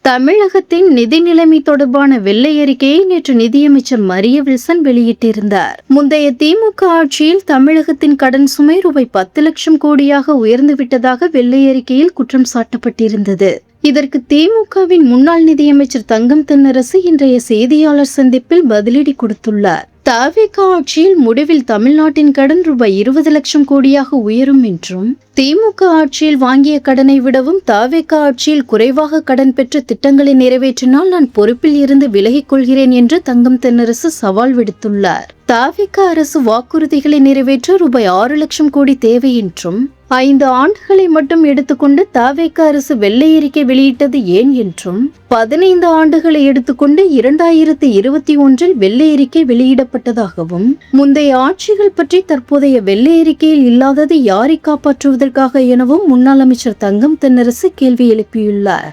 தமிழகத்தின் நிதி நிலைமை தொடர்பான வெள்ளை அறிக்கையை நேற்று நிதியமைச்சர் மரிய வில்சன் வெளியிட்டிருந்தார். முந்தைய திமுக ஆட்சியில் தமிழகத்தின் கடன் சுமை ரூபாய் 10 லட்சம் கோடியாக உயர்ந்துவிட்டதாக வெள்ளை அறிக்கையில் குற்றம் சாட்டப்பட்டிருந்தது. இதற்கு திமுகவின் முன்னாள் நிதியமைச்சர் தங்கம் தென்னரசு இன்றைய செய்தியாளர் சந்திப்பில் பதிலடி கொடுத்துள்ளார். தவிக ஆட்சியில் முடிவில் தமிழ்நாட்டின் கடன் ரூபாய் 20 லட்சம் கோடியாக உயரும் என்றும், திமுக ஆட்சியில் வாங்கிய கடனை விடவும் தவிக ஆட்சியில் குறைவாக கடன் பெற்ற திட்டங்களை நிறைவேற்றினால் நான் பொறுப்பில் இருந்து விலகிக் கொள்கிறேன் என்று தங்கம் தென்னரசு சவால் விடுத்துள்ளார். தவிக அரசு வாக்குறுதிகளை நிறைவேற்ற ரூபாய் 6 லட்சம் கோடி தேவை என்றும், 5 ஆண்டுகளை மட்டும் எடுத்துக்கொண்டு தவிக அரசு வெள்ளை அறிக்கை வெளியிட்டது ஏன் என்றும், 15 ஆண்டுகளை எடுத்துக்கொண்டு 2021 வெள்ளை அறிக்கை வெளியிடப்பட்டதாகவும், முந்தைய ஆட்சிகள் பற்றி தற்போதைய வெள்ளை அறிக்கையில் இல்லாதது யாரை காப்பாற்றுவதற்காக எனவும் முன்னாள் அமைச்சர் தங்கம் தென்னரசு கேள்வி எழுப்பியுள்ளார்.